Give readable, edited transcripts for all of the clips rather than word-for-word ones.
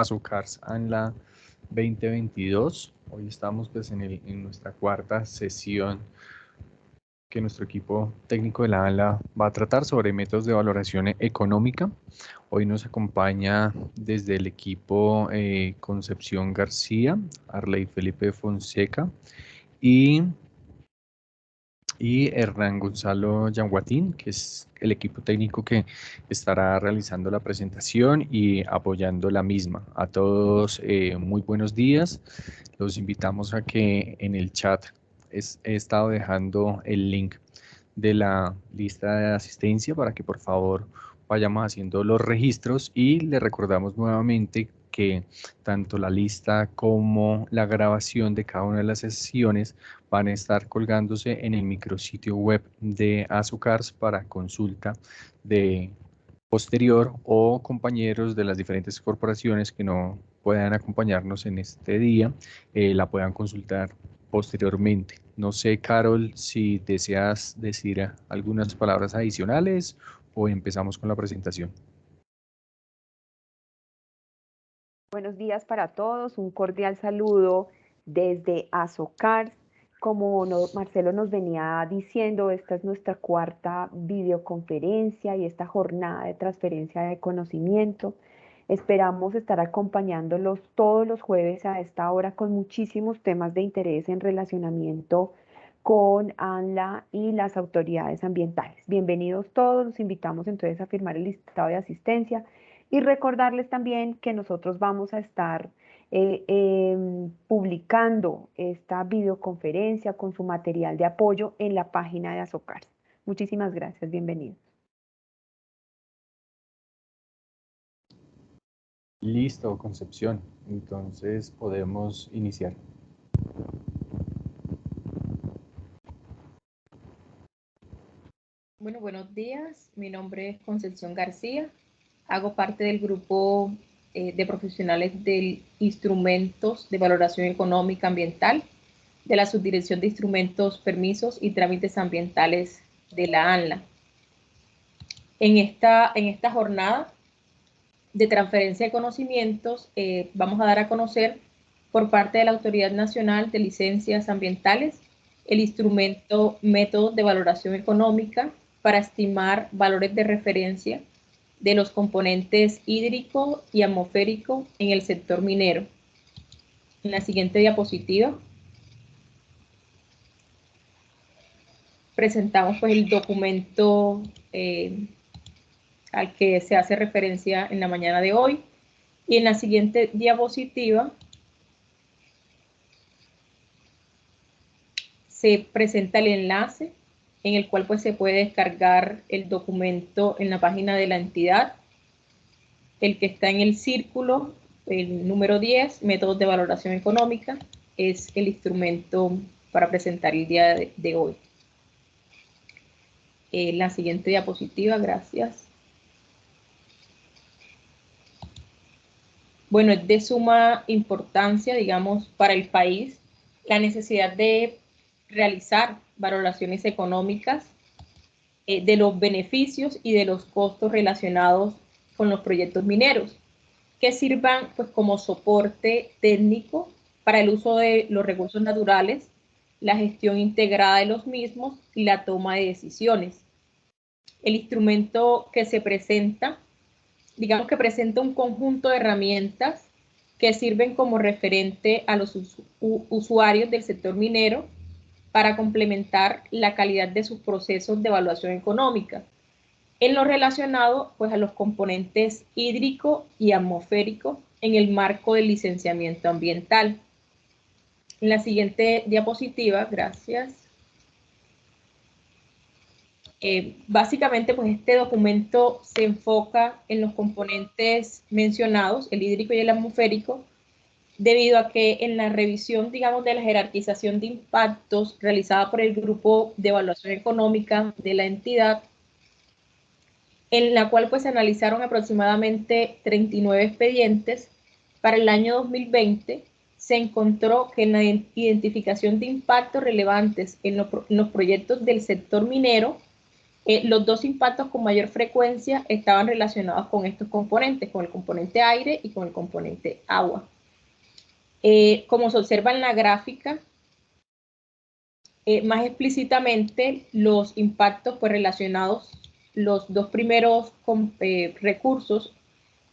Azucars ANLA 2022. Hoy estamos pues en nuestra cuarta sesión que nuestro equipo técnico de la ANLA va a tratar sobre métodos de valoración económica. Hoy nos acompaña desde el equipo Concepción García, Arley Felipe Fonseca y Hernán Gonzalo Yanguatín, que es el equipo técnico que estará realizando la presentación y apoyando la misma. A todos muy buenos días. Los invitamos a que en el chat he estado dejando el link de la lista de asistencia para que por favor vayamos haciendo los registros, y le recordamos nuevamente que tanto la lista como la grabación de cada una de las sesiones van a estar colgándose en el micrositio web de Azucars para consulta de posterior, o compañeros de las diferentes corporaciones que no puedan acompañarnos en este día la puedan consultar posteriormente. No sé, Carol, si deseas decir algunas palabras adicionales o empezamos con la presentación. Buenos días para todos, un cordial saludo desde Azucars. Como Marcelo nos venía diciendo, esta es nuestra cuarta videoconferencia y esta jornada de transferencia de conocimiento. Esperamos estar acompañándolos todos los jueves a esta hora con muchísimos temas de interés en relacionamiento con ANLA y las autoridades ambientales. Bienvenidos todos, los invitamos entonces a firmar el listado de asistencia. Y recordarles también que nosotros vamos a estar publicando esta videoconferencia con su material de apoyo en la página de Azucars. Muchísimas gracias, bienvenidos. Listo, Concepción. Entonces podemos iniciar. Bueno, buenos días. Mi nombre es Concepción García. Hago parte del grupo de profesionales de instrumentos de valoración económica ambiental de la Subdirección de Instrumentos, Permisos y Trámites Ambientales de la ANLA. En esta jornada de transferencia de conocimientos vamos a dar a conocer por parte de la Autoridad Nacional de Licencias Ambientales el instrumento Métodos de Valoración Económica para estimar valores de referencia de los componentes hídrico y atmosférico en el sector minero. En la siguiente diapositiva presentamos pues el documento al que se hace referencia en la mañana de hoy, y en la siguiente diapositiva se presenta el enlace en el cual pues se puede descargar el documento en la página de la entidad. El que está en el círculo, el número 10, métodos de valoración económica, es el instrumento para presentar el día de hoy. La siguiente diapositiva, gracias. Bueno, es de suma importancia, digamos, para el país la necesidad de realizar valoraciones económicas de los beneficios y de los costos relacionados con los proyectos mineros, que sirvan pues como soporte técnico para el uso de los recursos naturales, la gestión integrada de los mismos y la toma de decisiones. El instrumento que se presenta, digamos que presenta un conjunto de herramientas que sirven como referente a los usuarios del sector minero para complementar la calidad de sus procesos de evaluación económica, en lo relacionado pues a los componentes hídrico y atmosférico en el marco del licenciamiento ambiental. En la siguiente diapositiva, gracias. Básicamente pues este documento se enfoca en los componentes mencionados, el hídrico y el atmosférico, debido a que en la revisión, digamos, de la jerarquización de impactos realizada por el Grupo de Evaluación Económica de la entidad, en la cual pues se analizaron aproximadamente 39 expedientes, para el año 2020 se encontró que en la identificación de impactos relevantes en los proyectos del sector minero Los dos impactos con mayor frecuencia estaban relacionados con estos componentes, con el componente aire y con el componente agua. Como se observa en la gráfica, más explícitamente los impactos pues, relacionados, los dos primeros recursos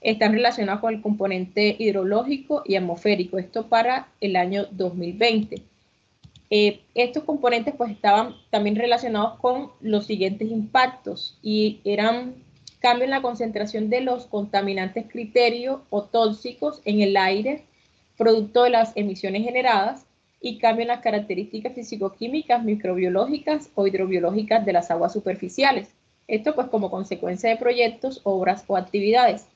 están relacionados con el componente hidrológico y atmosférico, esto para el año 2020. Estos componentes pues estaban también relacionados con los siguientes impactos y eran cambio en la concentración de los contaminantes criterios o tóxicos en el aire, producto de las emisiones generadas, y cambio en las características físico-químicas, microbiológicas o hidrobiológicas de las aguas superficiales. Esto pues como consecuencia de proyectos, obras o actividades.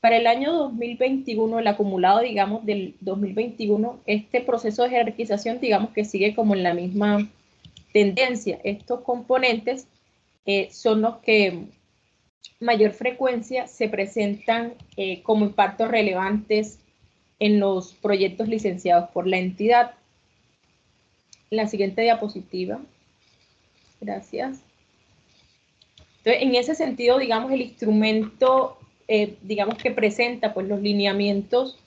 Para el año 2021, el acumulado, digamos, del 2021, este proceso de jerarquización, digamos que sigue como en la misma tendencia. Estos componentes son los que mayor frecuencia se presentan como impactos relevantes en los proyectos licenciados por la entidad. La siguiente diapositiva. Gracias. Entonces, en ese sentido, digamos, el instrumento, digamos que presenta pues los lineamientos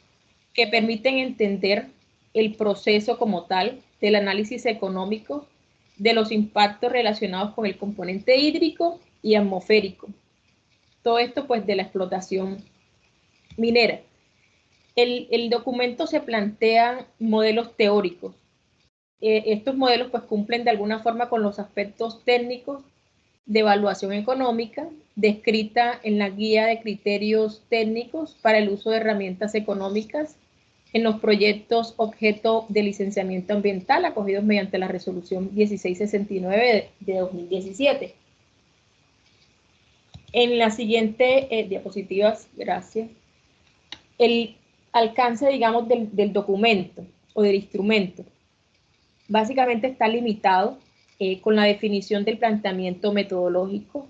que permiten entender el proceso como tal del análisis económico de los impactos relacionados con el componente hídrico y atmosférico. Todo esto pues de la explotación minera. El documento se plantean modelos teóricos. Estos modelos pues cumplen de alguna forma con los aspectos técnicos de evaluación económica descrita en la guía de criterios técnicos para el uso de herramientas económicas en los proyectos objeto de licenciamiento ambiental acogidos mediante la resolución 1669 de 2017. En la siguiente diapositivas, gracias, el alcance, digamos, del documento o del instrumento básicamente está limitado con la definición del planteamiento metodológico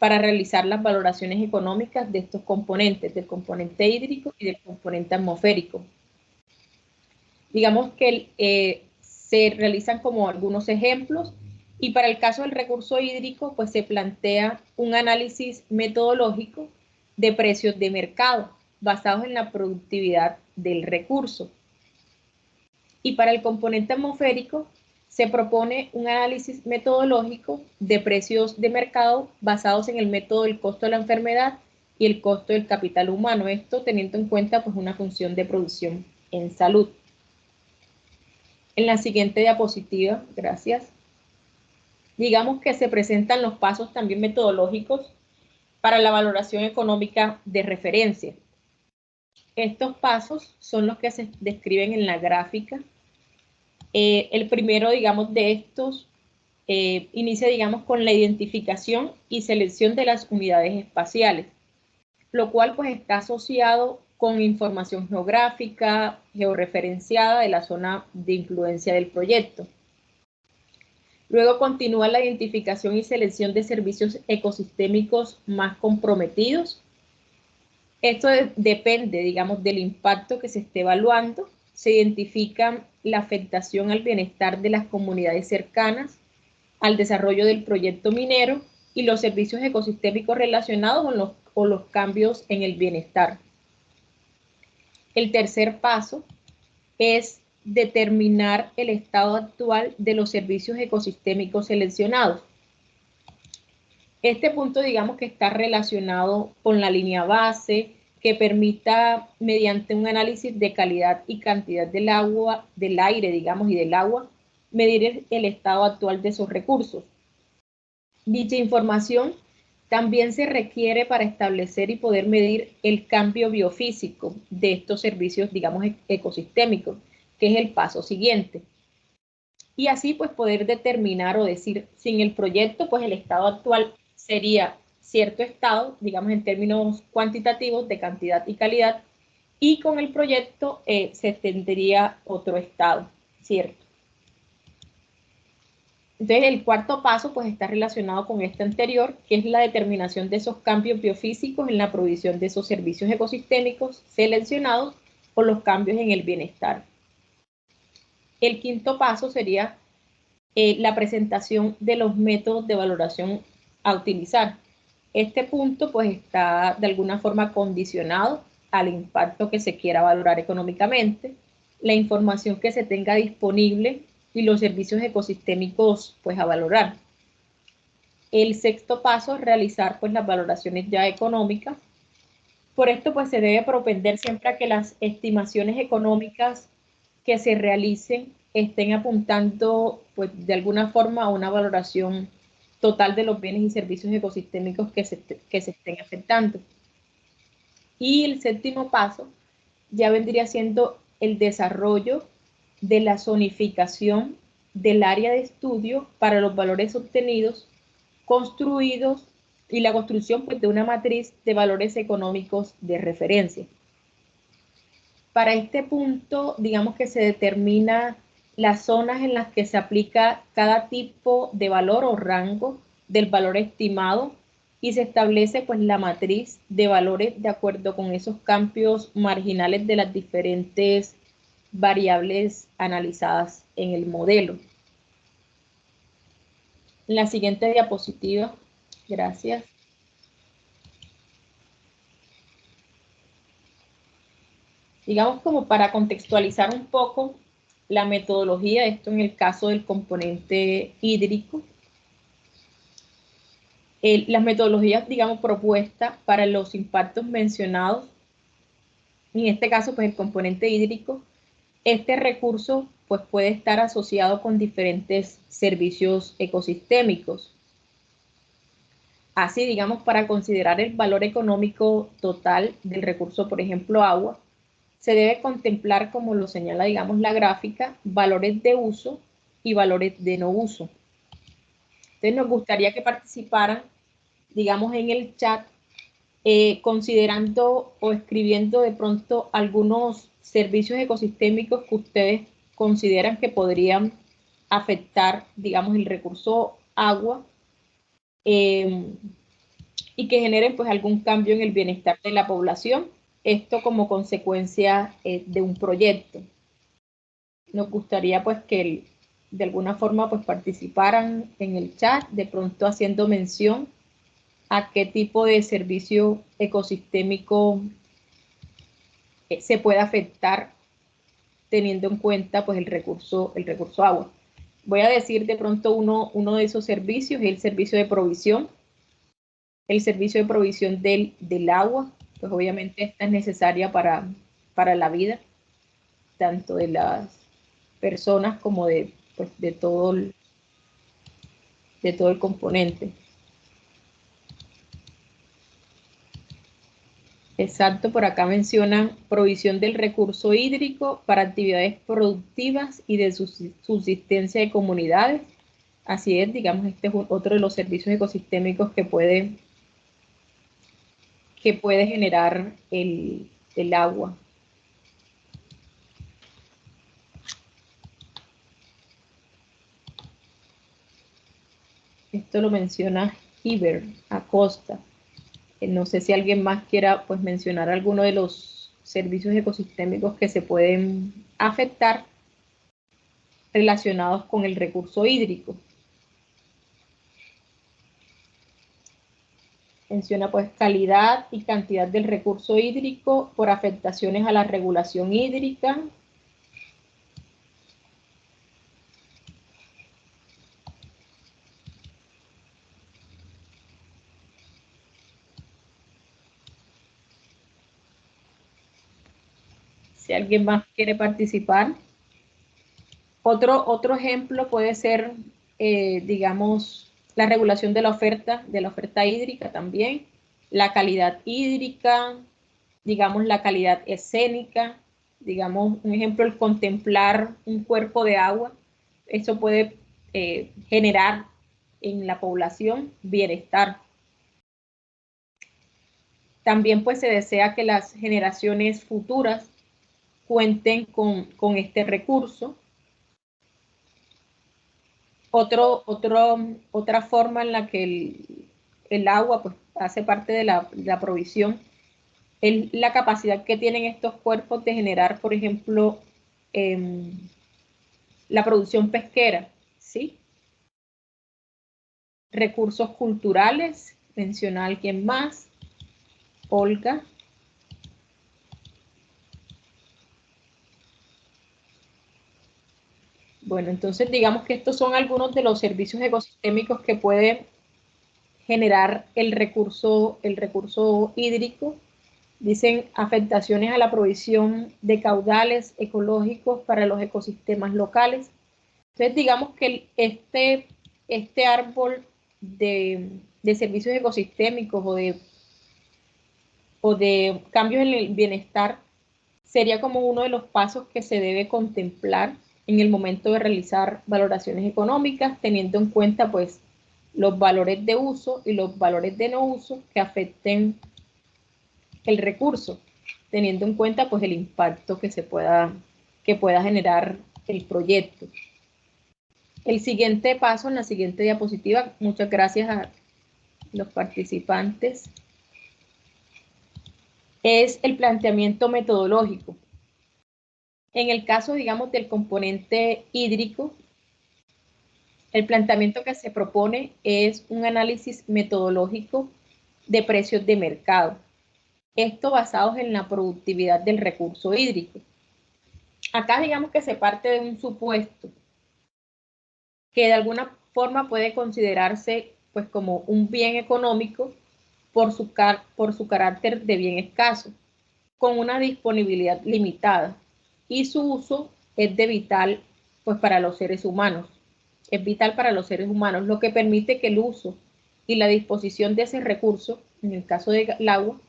para realizar las valoraciones económicas de estos componentes, del componente hídrico y del componente atmosférico. Digamos que se realizan como algunos ejemplos y para el caso del recurso hídrico, pues se plantea un análisis metodológico de precios de mercado basados en la productividad del recurso. Y para el componente atmosférico se propone un análisis metodológico de precios de mercado basados en el método del costo de la enfermedad y el costo del capital humano, esto teniendo en cuenta pues una función de producción en salud. En la siguiente diapositiva, gracias, digamos que se presentan los pasos también metodológicos para la valoración económica de referencia. Estos pasos son los que se describen en la gráfica. El primero, digamos, de estos inicia, digamos, con la identificación y selección de las unidades espaciales, lo cual pues está asociado con información geográfica, georreferenciada de la zona de influencia del proyecto. Luego continúa la identificación y selección de servicios ecosistémicos más comprometidos. Esto depende, digamos, del impacto que se esté evaluando. Se identifica la afectación al bienestar de las comunidades cercanas al desarrollo del proyecto minero y los servicios ecosistémicos relacionados con los cambios en el bienestar. El tercer paso es determinar el estado actual de los servicios ecosistémicos seleccionados. Este punto, digamos que está relacionado con la línea base que permita, mediante un análisis de calidad y cantidad del agua, del aire, digamos, y del agua, medir el estado actual de esos recursos. Dicha información también se requiere para establecer y poder medir el cambio biofísico de estos servicios, digamos, ecosistémicos, que es el paso siguiente. Y así, pues, poder determinar o decir, sin el proyecto, pues, el estado actual sería cierto estado, digamos, en términos cuantitativos de cantidad y calidad, y con el proyecto se tendría otro estado, ¿cierto? Entonces, el cuarto paso pues está relacionado con este anterior, que es la determinación de esos cambios biofísicos en la provisión de esos servicios ecosistémicos seleccionados o los cambios en el bienestar. El quinto paso sería la presentación de los métodos de valoración a utilizar. Este punto pues está de alguna forma condicionado al impacto que se quiera valorar económicamente, la información que se tenga disponible y los servicios ecosistémicos pues a valorar. El sexto paso es realizar pues las valoraciones ya económicas. Por esto pues se debe propender siempre a que las estimaciones económicas que se realicen estén apuntando pues de alguna forma a una valoración total de los bienes y servicios ecosistémicos que se estén afectando. Y el séptimo paso ya vendría siendo el desarrollo de la zonificación del área de estudio para los valores obtenidos, construidos y la construcción pues, de una matriz de valores económicos de referencia. Para este punto, digamos que se determina las zonas en las que se aplica cada tipo de valor o rango del valor estimado y se establece pues la matriz de valores de acuerdo con esos cambios marginales de las diferentes variables analizadas en el modelo. En la siguiente diapositiva, gracias. Digamos como para contextualizar un poco la metodología, esto en el caso del componente hídrico. Las metodologías, digamos, propuestas para los impactos mencionados, en este caso, pues el componente hídrico, este recurso pues puede estar asociado con diferentes servicios ecosistémicos. Así, digamos, para considerar el valor económico total del recurso, por ejemplo, agua, se debe contemplar, como lo señala, digamos, la gráfica, valores de uso y valores de no uso. Entonces, nos gustaría que participaran, digamos, en el chat, considerando o escribiendo de pronto algunos servicios ecosistémicos que ustedes consideran que podrían afectar, digamos, el recurso agua y que generen pues algún cambio en el bienestar de la población, esto como consecuencia de un proyecto. Nos gustaría pues que de alguna forma pues participaran en el chat, de pronto haciendo mención a qué tipo de servicio ecosistémico se puede afectar teniendo en cuenta pues el recurso agua. Voy a decir de pronto uno de esos servicios es el servicio de provisión. El servicio de provisión del agua, pues obviamente esta es necesaria para la vida, tanto de las personas como pues, de todo el componente. Exacto, por acá mencionan provisión del recurso hídrico para actividades productivas y de subsistencia de comunidades. Así es, digamos, este es otro de los servicios ecosistémicos que puede generar el agua. Esto lo menciona Iber Acosta. No sé si alguien más quiera pues, mencionar alguno de los servicios ecosistémicos que se pueden afectar relacionados con el recurso hídrico. Menciona pues calidad y cantidad del recurso hídrico por afectaciones a la regulación hídrica. Si alguien más quiere participar. Otro ejemplo puede ser, digamos, la regulación de la oferta hídrica también, la calidad hídrica, digamos, la calidad escénica, digamos, un ejemplo, el contemplar un cuerpo de agua, eso puede generar en la población bienestar. También pues se desea que las generaciones futuras cuenten con este recurso. Otra forma en la que el agua pues, hace parte de la provisión es la capacidad que tienen estos cuerpos de generar, por ejemplo, la producción pesquera, ¿sí? Recursos culturales, menciona a alguien más. Olga. Bueno, entonces digamos que estos son algunos de los servicios ecosistémicos que puede generar el recurso hídrico. Dicen afectaciones a la provisión de caudales ecológicos para los ecosistemas locales. Entonces digamos que este árbol de servicios ecosistémicos o de cambios en el bienestar sería como uno de los pasos que se debe contemplar en el momento de realizar valoraciones económicas, teniendo en cuenta pues los valores de uso y los valores de no uso que afecten el recurso, teniendo en cuenta pues el impacto que pueda generar el proyecto. El siguiente paso, en la siguiente diapositiva, muchas gracias a los participantes, es el planteamiento metodológico. En el caso, digamos, del componente hídrico, el planteamiento que se propone es un análisis metodológico de precios de mercado. Esto basados en la productividad del recurso hídrico. Acá digamos que se parte de un supuesto que de alguna forma puede considerarse pues como un bien económico por su carácter de bien escaso, con una disponibilidad limitada, y su uso es de vital pues para los seres humanos. Es vital para los seres humanos, lo que permite que el uso y la disposición de ese recurso, en el caso del agua,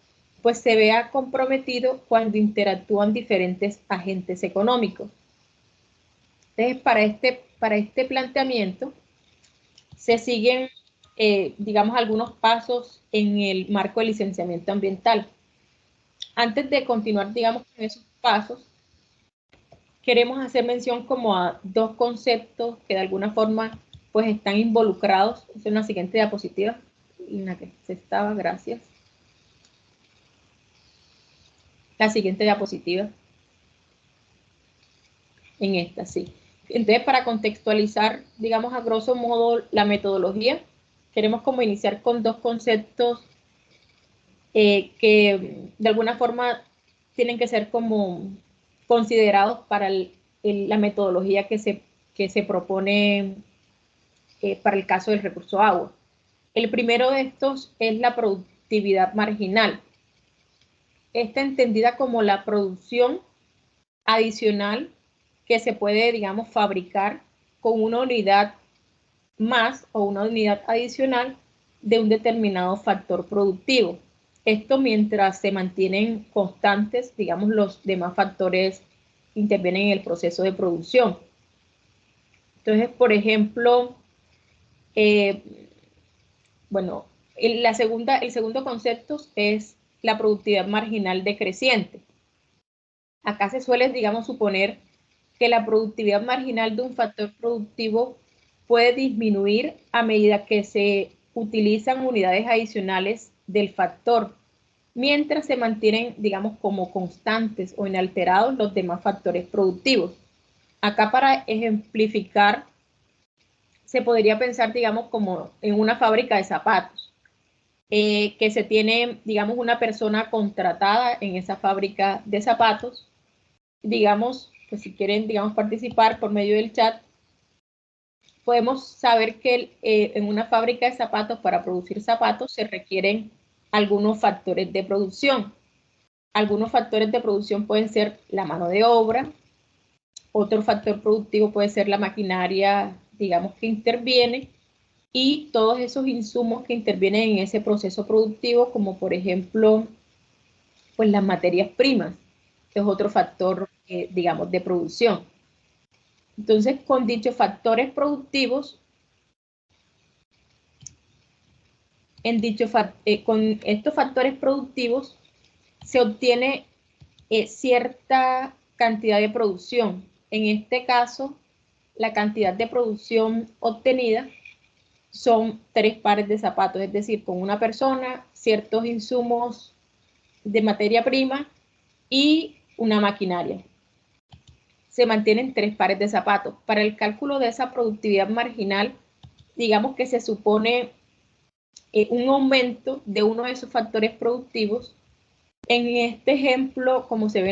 pues se vea comprometido cuando interactúan diferentes agentes económicos. Entonces, para este planteamiento se siguen, digamos, algunos pasos en el marco de licenciamiento ambiental. Antes de continuar, digamos, con esos pasos, queremos hacer mención como a dos conceptos que de alguna forma pues están involucrados. Es en la siguiente diapositiva, en la que se estaba, gracias. La siguiente diapositiva. En esta, sí. Entonces, para contextualizar, digamos, a grosso modo, la metodología, queremos como iniciar con dos conceptos que de alguna forma tienen que ser como considerados para la metodología que se propone para el caso del recurso agua. El primero de estos es la productividad marginal. Esta entendida como la producción adicional que se puede, digamos, fabricar con una unidad más o una unidad adicional de un determinado factor productivo. Esto mientras se mantienen constantes, digamos, los demás factores que intervienen en el proceso de producción. Entonces, por ejemplo, bueno, el segundo concepto es la productividad marginal decreciente. Acá se suele, digamos, suponer que la productividad marginal de un factor productivo puede disminuir a medida que se utilizan unidades adicionales del factor, mientras se mantienen, digamos, como constantes o inalterados los demás factores productivos. Acá, para ejemplificar, se podría pensar, digamos, como en una fábrica de zapatos, que se tiene, digamos, una persona contratada en esa fábrica de zapatos. Digamos, pues si quieren, digamos, participar por medio del chat, podemos saber que en una fábrica de zapatos, para producir zapatos, se requieren algunos factores de producción. Algunos factores de producción pueden ser la mano de obra, otro factor productivo puede ser la maquinaria, digamos, que interviene, y todos esos insumos que intervienen en ese proceso productivo, como por ejemplo, pues las materias primas, que es otro factor, digamos, de producción. Entonces, con dichos factores productivos, con estos factores productivos se obtiene cierta cantidad de producción. En este caso, la cantidad de producción obtenida son 3 pares de zapatos, es decir, con una persona, ciertos insumos de materia prima y una maquinaria. Se mantienen 3 pares de zapatos. Para el cálculo de esa productividad marginal, digamos que se supone un aumento de uno de esos factores productivos. En este ejemplo, como se ve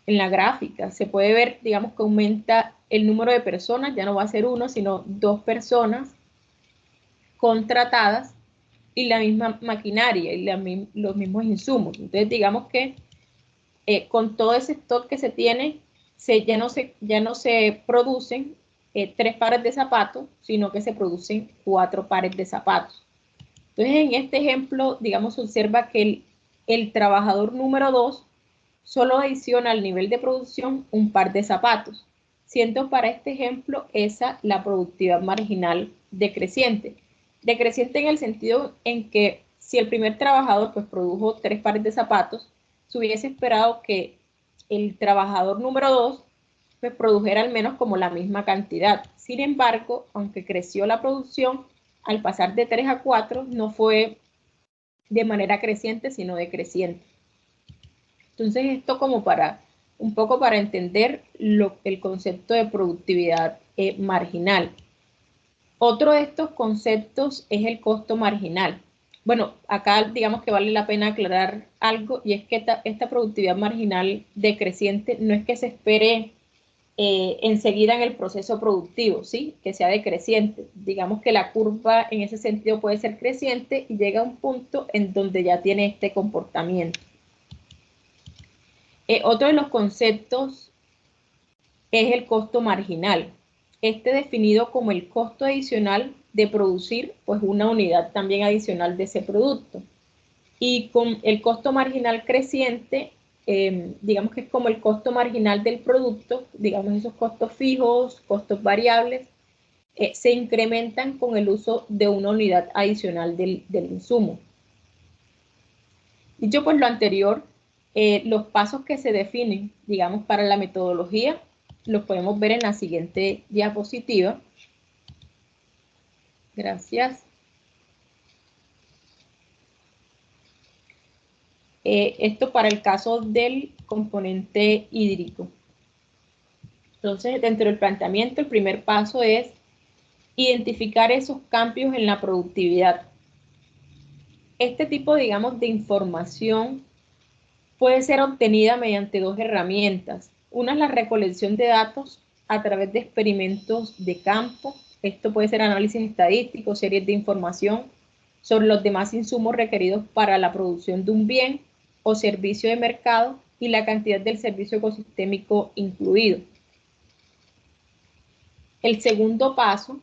en la gráfica, se puede ver, digamos, que aumenta el número de personas, ya no va a ser uno, sino 2 personas contratadas y la misma maquinaria y los mismos insumos. Entonces, digamos que con todo ese stock que se tiene, ya no se producen 3 pares de zapatos, sino que se producen 4 pares de zapatos. Entonces, en este ejemplo, digamos, se observa que el trabajador número 2 solo adiciona al nivel de producción un par de zapatos, siendo para este ejemplo esa la productividad marginal decreciente. Decreciente en el sentido en que si el primer trabajador pues produjo 3 pares de zapatos, se hubiese esperado que el trabajador número 2 pues produjera al menos como la misma cantidad. Sin embargo, aunque creció la producción, al pasar de 3 a 4 no fue de manera creciente, sino decreciente. Entonces, esto como un poco para entender el concepto de productividad marginal. Otro de estos conceptos es el costo marginal. Bueno, acá digamos que vale la pena aclarar algo, y es que esta productividad marginal decreciente no es que se espere enseguida en el proceso productivo, ¿sí? Que sea decreciente. Digamos que la curva en ese sentido puede ser creciente y llega a un punto en donde ya tiene este comportamiento. Otro de los conceptos es el costo marginal. Este definido como el costo adicional de producir pues una unidad también adicional de ese producto. Y con el costo marginal creciente, digamos que es como el costo marginal del producto, digamos esos costos fijos, costos variables, se incrementan con el uso de una unidad adicional del insumo. Dicho pues lo anterior, los pasos que se definen, digamos, para la metodología, los podemos ver en la siguiente diapositiva. Gracias. Esto para el caso del componente hídrico. Entonces, dentro del planteamiento, el primer paso es identificar esos cambios en la productividad. Este tipo, digamos, de información puede ser obtenida mediante 2 herramientas. Una es la recolección de datos a través de experimentos de campo. Esto puede ser análisis estadístico, series de información sobre los demás insumos requeridos para la producción de un bien o servicio de mercado y la cantidad del servicio ecosistémico incluido. El segundo paso,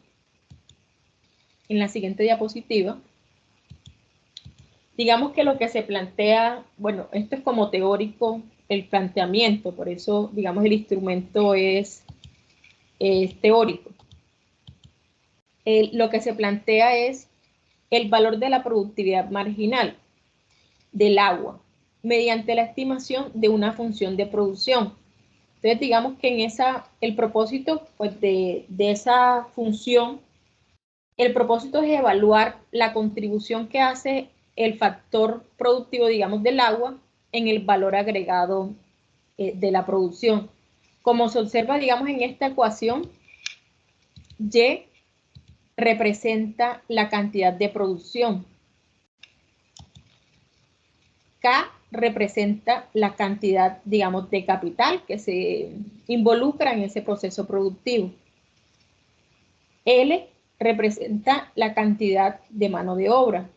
en la siguiente diapositiva, digamos que lo que se plantea, bueno, esto es como teórico el planteamiento, por eso, digamos, el instrumento es teórico. Lo que se plantea es el valor de la productividad marginal del agua mediante la estimación de una función de producción. Entonces, digamos que el propósito pues, de esa función, el propósito es evaluar la contribución que hace el factor productivo, digamos, del agua en el valor agregado de la producción. Como se observa, digamos, en esta ecuación, Y representa la cantidad de producción. K representa la cantidad, digamos, de capital que se involucra en ese proceso productivo. L representa la cantidad de mano de obra.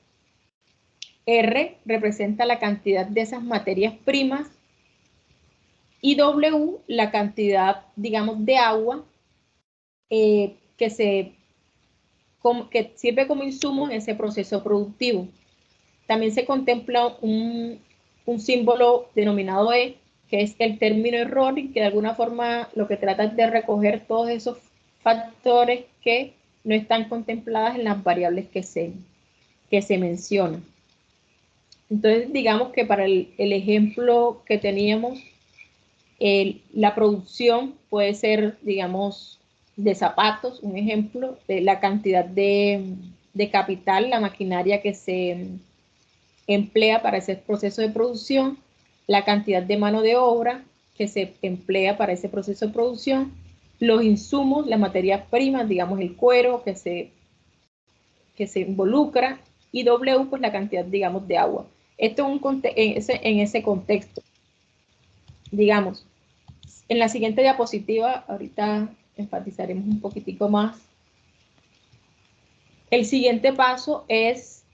R representa la cantidad de esas materias primas y W la cantidad, digamos, de agua que sirve como insumo en ese proceso productivo. También se contempla un símbolo denominado E, que es el término error, y que de alguna forma lo que trata es de recoger todos esos factores que no están contempladas en las variables que se mencionan. Entonces, digamos que para el ejemplo que teníamos, la producción puede ser, digamos, de zapatos, un ejemplo, de la cantidad de capital, la maquinaria que se emplea para ese proceso de producción, la cantidad de mano de obra que se emplea para ese proceso de producción, los insumos, las materias primas, digamos el cuero que se que se involucra, y W, pues la cantidad, digamos, de agua. Esto en ese contexto. Digamos, en la siguiente diapositiva, ahorita enfatizaremos un poquitico más. El siguiente paso es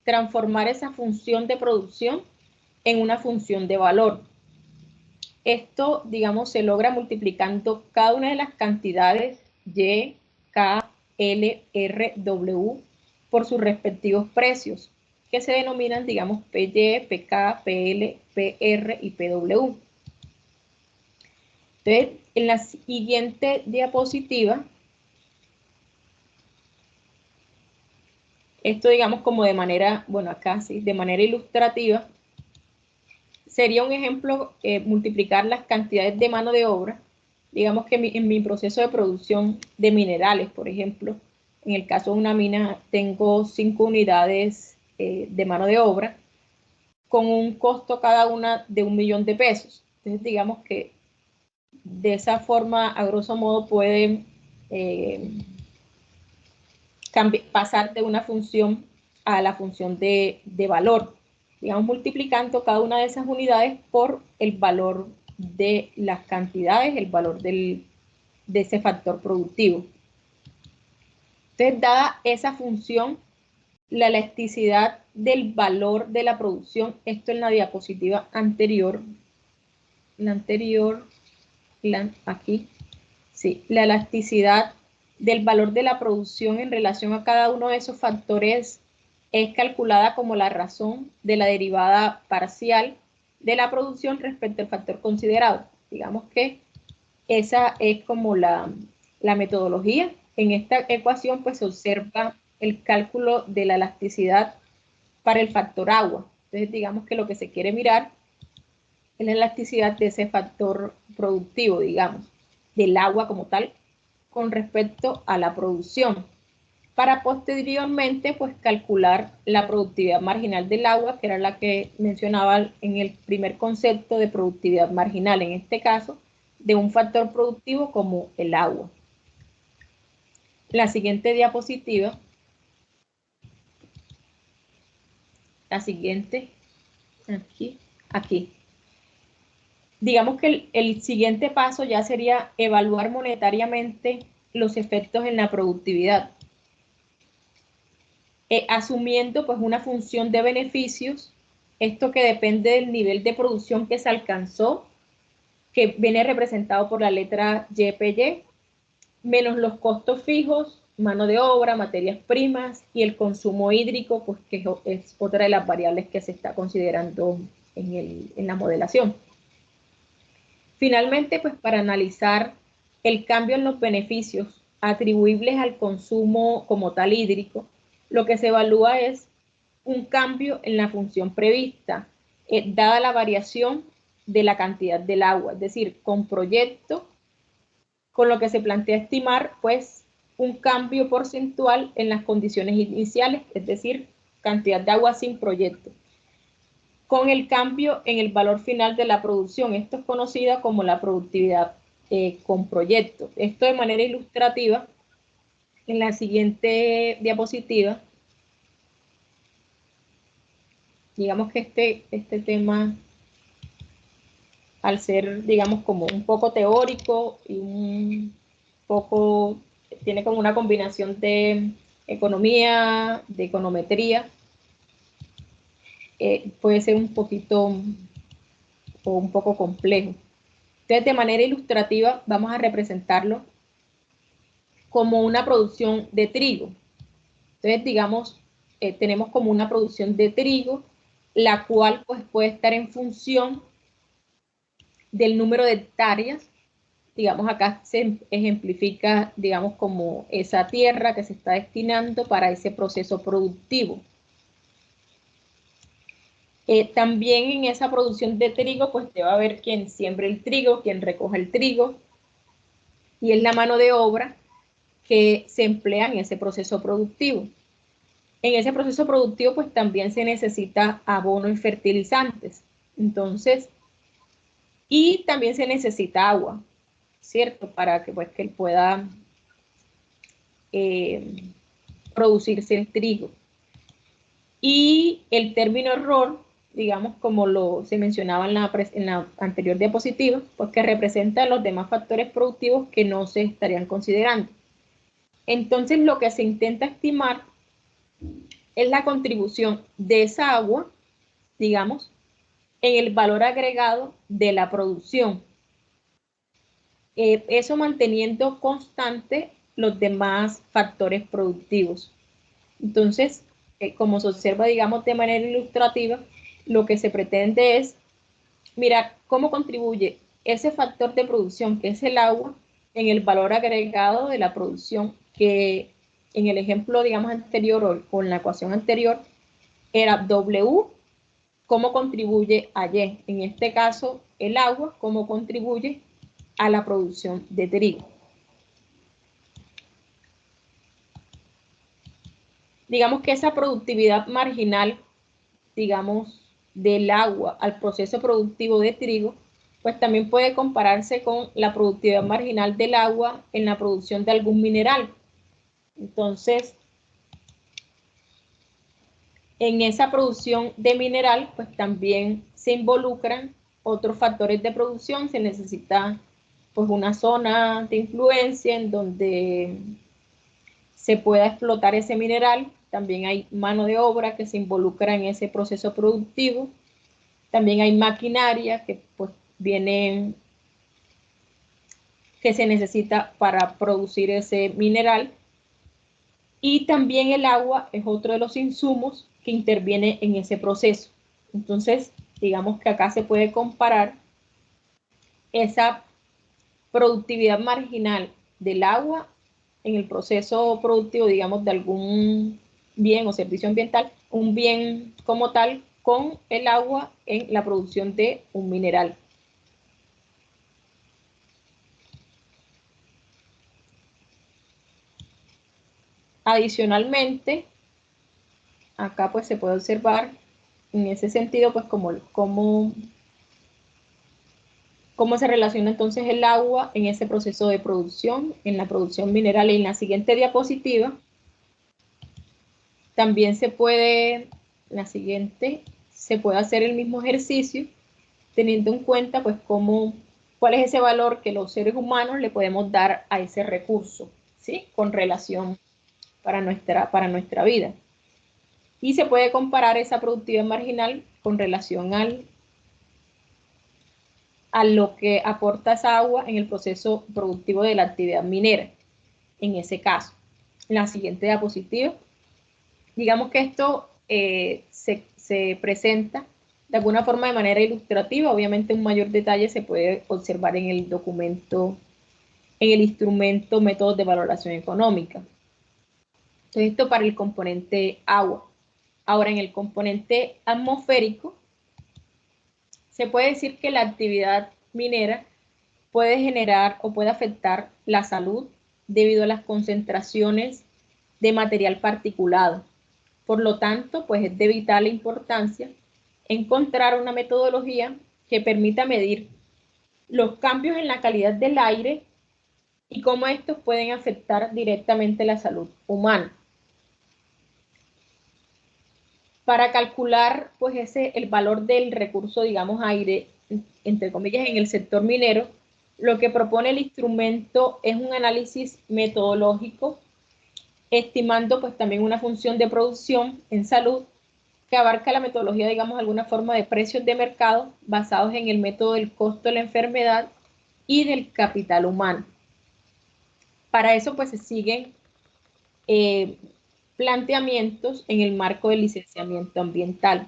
transformar esa función de producción en una función de valor. Esto, digamos, se logra multiplicando cada una de las cantidades Y, K, L, R, W por sus respectivos precios, que se denominan, digamos, PY, PK, PL, PR y PW. Entonces, en la siguiente diapositiva, esto, digamos, como de manera, bueno, acá sí, de manera ilustrativa, sería un ejemplo multiplicar las cantidades de mano de obra. Digamos que en mi proceso de producción de minerales, por ejemplo, en el caso de una mina, tengo 5 unidades de mano de obra con un costo cada una de 1 millón de pesos. Entonces, digamos que de esa forma, a grosso modo, pueden pasar de una función a la función de valor, digamos, multiplicando cada una de esas unidades por el valor de las cantidades, el valor de ese factor productivo. Entonces, dada esa función, la elasticidad del valor de la producción, esto en la diapositiva anterior, aquí, sí, la elasticidad del valor de la producción en relación a cada uno de esos factores es calculada como la razón de la derivada parcial de la producción respecto al factor considerado. Digamos que esa es como la metodología. En esta ecuación pues se observa el cálculo de la elasticidad para el factor agua. Entonces digamos que lo que se quiere mirar es la elasticidad de ese factor productivo, digamos, del agua como tal, con respecto a la producción, para posteriormente pues calcular la productividad marginal del agua, que era la que mencionaba en el primer concepto de productividad marginal, en este caso, de un factor productivo como el agua. La siguiente diapositiva, la siguiente, aquí. Digamos que el siguiente paso ya sería evaluar monetariamente los efectos en la productividad, asumiendo pues una función de beneficios, esto que depende del nivel de producción que se alcanzó, que viene representado por la letra YPY, menos los costos fijos, mano de obra, materias primas y el consumo hídrico, pues que es otra de las variables que se está considerando en la modelación. Finalmente, pues para analizar el cambio en los beneficios atribuibles al consumo como tal hídrico, lo que se evalúa es un cambio en la función prevista, dada la variación de la cantidad del agua, es decir, con proyecto, con lo que se plantea estimar, pues, un cambio porcentual en las condiciones iniciales, es decir, cantidad de agua sin proyecto, con el cambio en el valor final de la producción. Esto es conocido como la productividad con proyecto. Esto de manera ilustrativa, en la siguiente diapositiva, digamos que este tema, al ser, digamos, como un poco teórico y un poco, tiene como una combinación de economía, de econometría, puede ser un poquito o un poco complejo. Entonces, de manera ilustrativa, vamos a representarlo como una producción de trigo. Entonces, digamos, tenemos como una producción de trigo, la cual pues puede estar en función del número de hectáreas. Digamos, acá se ejemplifica, digamos, como esa tierra que se está destinando para ese proceso productivo. También en esa producción de trigo, pues te va a haber quien siembre el trigo, quien recoge el trigo, y es la mano de obra que se emplea en ese proceso productivo. En ese proceso productivo, pues también se necesita abono y fertilizantes. Entonces, y también se necesita agua, ¿cierto? Para que, pues, que él pueda producirse el trigo. Y el término error, digamos, como se mencionaba en la anterior diapositiva, pues que representa los demás factores productivos que no se estarían considerando. Entonces, lo que se intenta estimar es la contribución de esa agua, digamos, en el valor agregado de la producción. Eso manteniendo constante los demás factores productivos. Entonces, como se observa, digamos, de manera ilustrativa, lo que se pretende es mirar cómo contribuye ese factor de producción, que es el agua, en el valor agregado de la producción, que en el ejemplo, digamos, anterior o en la ecuación anterior, era W, cómo contribuye a Y. En este caso, el agua, cómo contribuye a la producción de trigo. Digamos que esa productividad marginal, digamos, del agua al proceso productivo de trigo, pues también puede compararse con la productividad marginal del agua en la producción de algún mineral. Entonces, en esa producción de mineral, pues también se involucran otros factores de producción. Se necesita pues una zona de influencia en donde se pueda explotar ese mineral. También hay mano de obra que se involucra en ese proceso productivo. También hay maquinaria que pues viene, que se necesita para producir ese mineral. Y también el agua es otro de los insumos que interviene en ese proceso. Entonces, digamos que acá se puede comparar esa productividad marginal del agua en el proceso productivo, digamos, de algún bien o servicio ambiental, un bien como tal, con el agua en la producción de un mineral. Adicionalmente, acá pues se puede observar en ese sentido pues cómo se relaciona entonces el agua en ese proceso de producción, en la producción mineral. Y en la siguiente diapositiva también se puede hacer el mismo ejercicio teniendo en cuenta pues cuál es ese valor que los seres humanos le podemos dar a ese recurso, ¿sí? Con relación para nuestra vida. Y se puede comparar esa productividad marginal con relación a lo que aporta esa agua en el proceso productivo de la actividad minera, en ese caso. En la siguiente diapositiva, digamos que esto se presenta de alguna forma de manera ilustrativa. Obviamente un mayor detalle se puede observar en el documento, en el instrumento Métodos de Valoración Económica. Entonces esto para el componente agua. Ahora en el componente atmosférico, se puede decir que la actividad minera puede generar o puede afectar la salud debido a las concentraciones de material particulado. Por lo tanto, pues es de vital importancia encontrar una metodología que permita medir los cambios en la calidad del aire y cómo estos pueden afectar directamente la salud humana. Para calcular pues el valor del recurso, digamos, aire, entre comillas, en el sector minero, lo que propone el instrumento es un análisis metodológico, estimando pues también una función de producción en salud que abarca la metodología, digamos, de alguna forma de precios de mercado basados en el método del costo de la enfermedad y del capital humano. Para eso pues se siguen planteamientos en el marco del licenciamiento ambiental.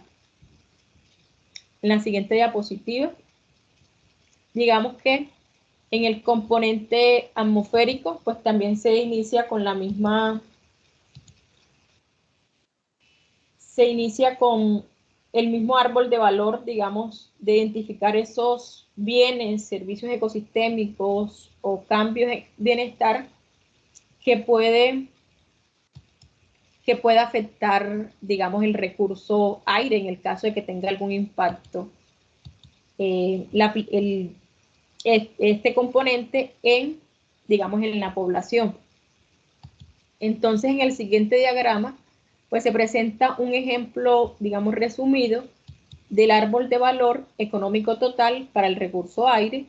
En la siguiente diapositiva, digamos que en el componente atmosférico, pues también se inicia con la misma, se inicia con el mismo árbol de valor, digamos, de identificar esos bienes, servicios ecosistémicos o cambios de bienestar que puede afectar, digamos, el recurso aire en el caso de que tenga algún impacto este componente en, digamos, en la población. Entonces, en el siguiente diagrama, pues se presenta un ejemplo, digamos, resumido del árbol de valor económico total para el recurso aire,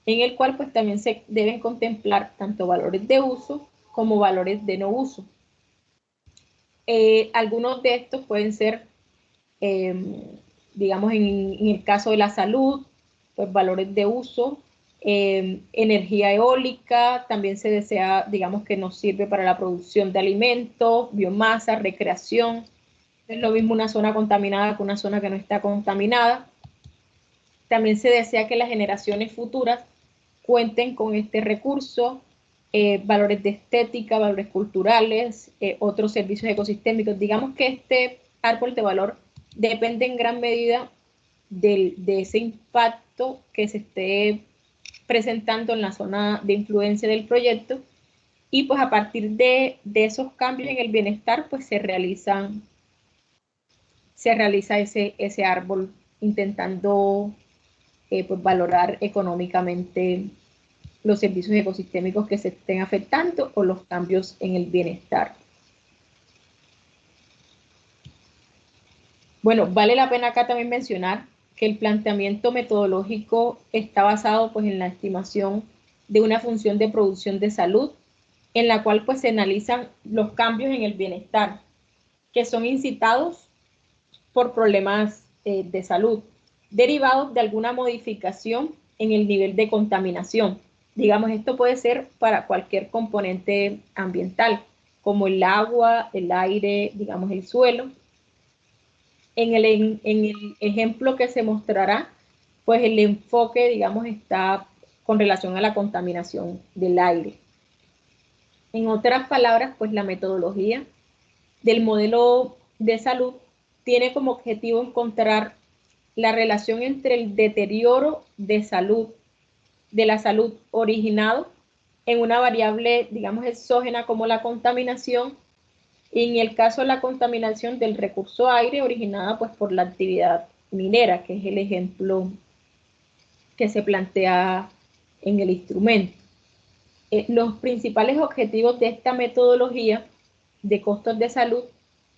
en el cual pues también se deben contemplar tanto valores de uso como valores de no uso. Algunos de estos pueden ser, digamos, en el caso de la salud, pues valores de uso, energía eólica, también se desea, digamos, que nos sirve para la producción de alimentos, biomasa, recreación. Es lo mismo una zona contaminada que una zona que no está contaminada. También se desea que las generaciones futuras cuenten con este recurso, valores de estética, valores culturales, otros servicios ecosistémicos. Digamos que este árbol de valor depende en gran medida de ese impacto que se esté presentando en la zona de influencia del proyecto, y pues a partir de esos cambios en el bienestar pues se realiza ese árbol intentando pues valorar económicamente los servicios ecosistémicos que se estén afectando o los cambios en el bienestar. Bueno, vale la pena acá también mencionar que el planteamiento metodológico está basado pues en la estimación de una función de producción de salud, en la cual pues se analizan los cambios en el bienestar que son incitados por problemas de salud, derivados de alguna modificación en el nivel de contaminación. Digamos, esto puede ser para cualquier componente ambiental, como el agua, el aire, digamos, el suelo. En el ejemplo que se mostrará, pues el enfoque, digamos, está con relación a la contaminación del aire. En otras palabras, pues la metodología del modelo de salud tiene como objetivo encontrar la relación entre el deterioro de salud, de la salud originado en una variable, digamos, exógena como la contaminación, y en el caso de la contaminación del recurso aire originada pues por la actividad minera, que es el ejemplo que se plantea en el instrumento. Los principales objetivos de esta metodología de costos de salud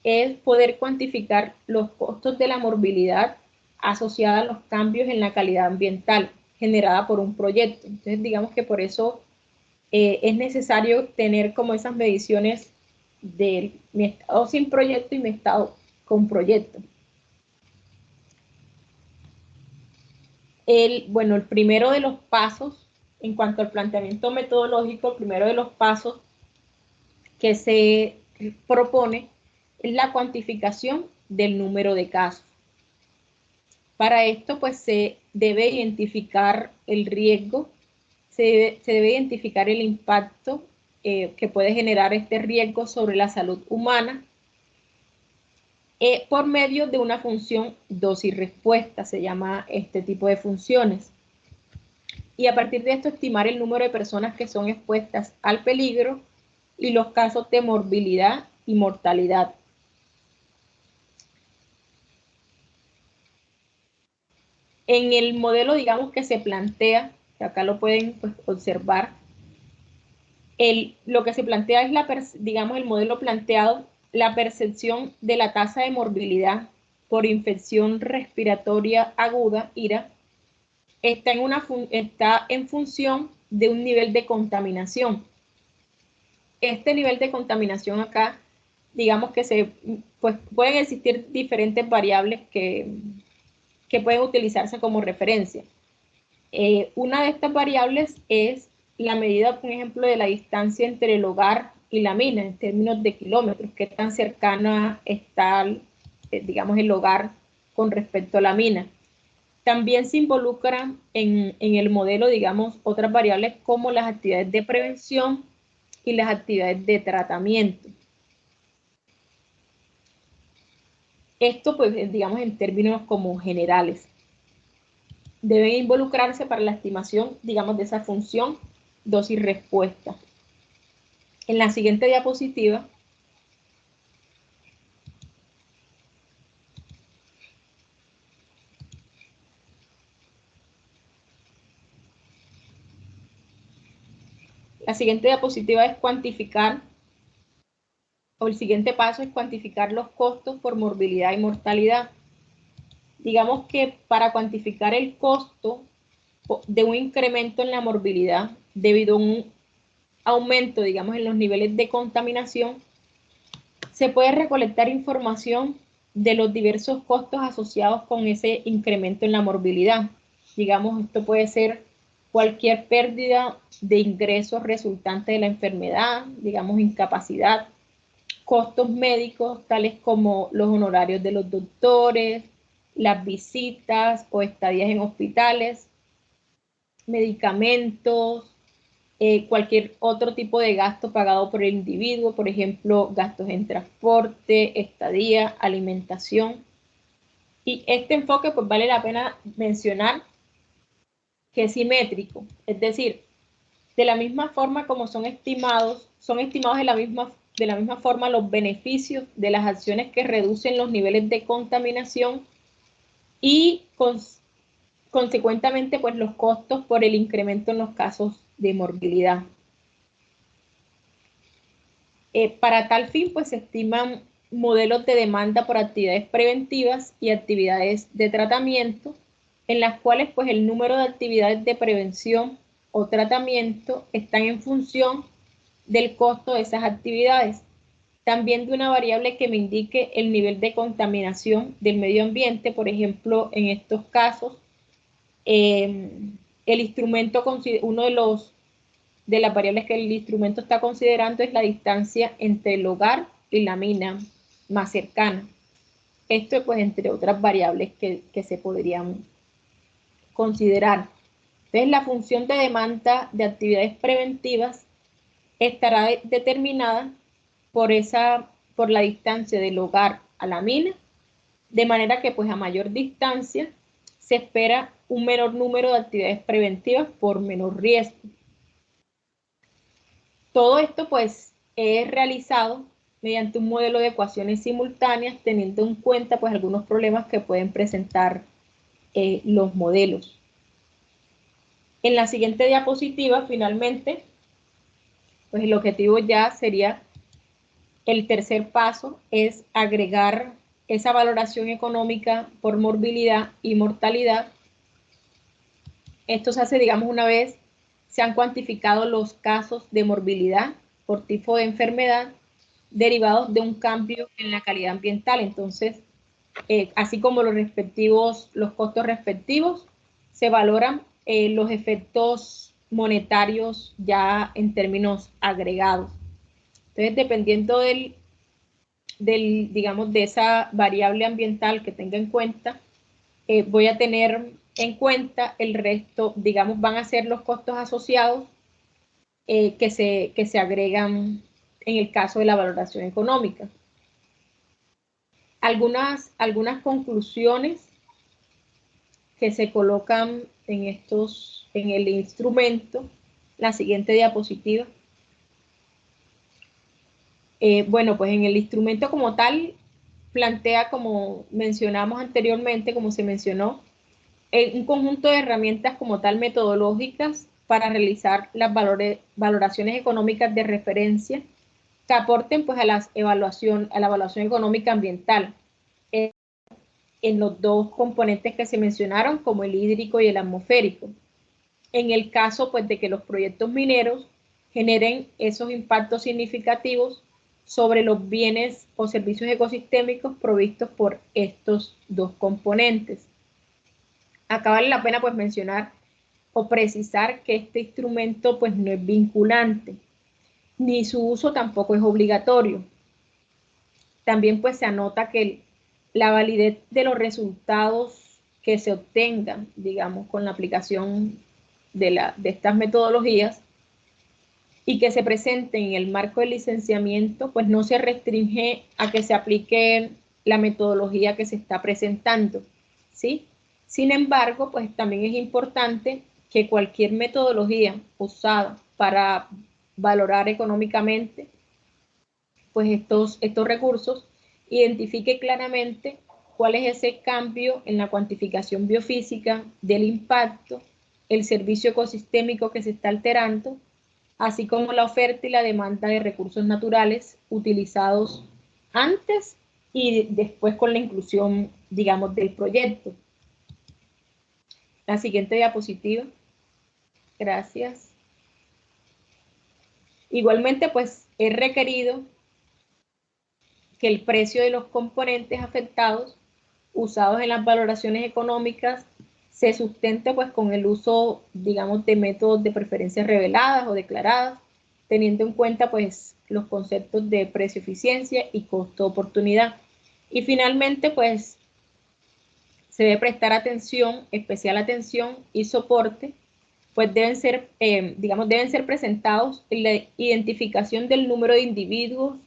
es poder cuantificar los costos de la morbilidad asociada a los cambios en la calidad ambiental generada por un proyecto. Entonces, digamos que por eso es necesario tener como esas mediciones de mi estado sin proyecto y mi estado con proyecto. Bueno, el primero de los pasos, en cuanto al planteamiento metodológico, el primero de los pasos que se propone es la cuantificación del número de casos. Para esto, pues se debe identificar el riesgo, se debe identificar el impacto que puede generar este riesgo sobre la salud humana por medio de una función dosis-respuesta, se llama este tipo de funciones. Y a partir de esto estimar el número de personas que son expuestas al peligro y los casos de morbilidad y mortalidad. En el modelo, digamos, que se plantea, que acá lo pueden pues, observar, lo que se plantea es, digamos, el modelo planteado, la percepción de la tasa de morbilidad por infección respiratoria aguda, IRA, está en función de un nivel de contaminación. Este nivel de contaminación acá, digamos que pues pueden existir diferentes variables que pueden utilizarse como referencia. Una de estas variables es la medida, por ejemplo, de la distancia entre el hogar y la mina en términos de kilómetros, qué tan cercana está, digamos, el hogar con respecto a la mina. También se involucran en el modelo, digamos, otras variables como las actividades de prevención y las actividades de tratamiento. Esto, pues, digamos, en términos como generales. Deben involucrarse para la estimación, digamos, de esa función dosis-respuesta. En la siguiente diapositiva, es cuantificar o el siguiente paso es cuantificar los costos por morbilidad y mortalidad. Digamos que para cuantificar el costo de un incremento en la morbilidad debido a un aumento, digamos, en los niveles de contaminación, se puede recolectar información de los diversos costos asociados con ese incremento en la morbilidad. Digamos, esto puede ser cualquier pérdida de ingresos resultante de la enfermedad, digamos, incapacidad, costos médicos tales como los honorarios de los doctores, las visitas o estadías en hospitales, medicamentos, cualquier otro tipo de gasto pagado por el individuo, por ejemplo, gastos en transporte, estadía, alimentación. Y este enfoque, pues vale la pena mencionar que es simétrico, es decir, de la misma forma como son estimados de la misma forma los beneficios de las acciones que reducen los niveles de contaminación y consecuentemente pues los costos por el incremento en los casos de morbilidad. Para tal fin pues se estiman modelos de demanda por actividades preventivas y actividades de tratamiento, en las cuales pues el número de actividades de prevención o tratamiento están en función del costo de esas actividades. También de una variable que me indique el nivel de contaminación del medio ambiente, por ejemplo, en estos casos, el instrumento, de las variables que el instrumento está considerando es la distancia entre el hogar y la mina más cercana. Esto, pues, entre otras variables que se podrían considerar. Entonces, la función de demanda de actividades preventivas estará determinada por la distancia del hogar a la mina, de manera que pues a mayor distancia se espera un menor número de actividades preventivas por menor riesgo. Todo esto pues es realizado mediante un modelo de ecuaciones simultáneas, teniendo en cuenta pues algunos problemas que pueden presentar los modelos. En la siguiente diapositiva, finalmente, pues el objetivo ya sería, el tercer paso es agregar esa valoración económica por morbilidad y mortalidad. Esto se hace, digamos, una vez se han cuantificado los casos de morbilidad por tipo de enfermedad derivados de un cambio en la calidad ambiental. Entonces, así como los costos respectivos, se valoran los efectos monetarios ya en términos agregados. Entonces, dependiendo digamos, de esa variable ambiental que tenga en cuenta, voy a tener en cuenta el resto, digamos, van a ser los costos asociados que se agregan en el caso de la valoración económica. Algunas conclusiones que se colocan en el instrumento, la siguiente diapositiva. Bueno, pues en el instrumento como tal, plantea, como mencionamos anteriormente, como se mencionó, un conjunto de herramientas como tal metodológicas para realizar las valoraciones económicas de referencia que aporten pues a la evaluación económica ambiental en los dos componentes que se mencionaron, como el hídrico y el atmosférico. En el caso pues de que los proyectos mineros generen esos impactos significativos sobre los bienes o servicios ecosistémicos provistos por estos dos componentes. Acá vale la pena pues mencionar o precisar que este instrumento pues no es vinculante, ni su uso tampoco es obligatorio. También pues se anota que la validez de los resultados que se obtengan, digamos, con la aplicación de estas metodologías y que se presenten en el marco del licenciamiento, pues no se restringe a que se aplique la metodología que se está presentando, ¿sí? Sin embargo, pues también es importante que cualquier metodología usada para valorar económicamente pues estos recursos identifique claramente cuál es ese cambio en la cuantificación biofísica del impacto, el servicio ecosistémico que se está alterando así como la oferta y la demanda de recursos naturales utilizados antes y después con la inclusión, digamos, del proyecto. La siguiente diapositiva. Gracias. Igualmente, pues, es requerido que el precio de los componentes afectados usados en las valoraciones económicas se sustente pues con el uso, digamos, de métodos de preferencias reveladas o declaradas, teniendo en cuenta pues los conceptos de precio-eficiencia y costo-oportunidad. Y finalmente pues se debe prestar atención, especial atención y soporte, pues deben ser, digamos, deben ser presentados en la identificación del número de individuos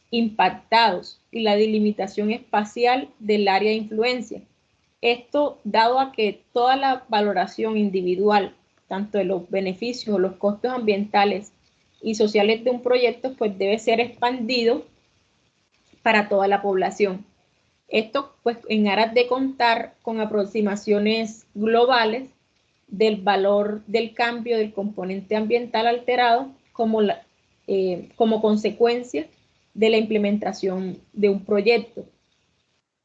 impactados y la delimitación espacial del área de influencia. Esto dado a que toda la valoración individual, tanto de los beneficios o los costos ambientales y sociales de un proyecto, pues debe ser expandido para toda la población. Esto pues en aras de contar con aproximaciones globales del valor del cambio del componente ambiental alterado como consecuencia de la implementación de un proyecto.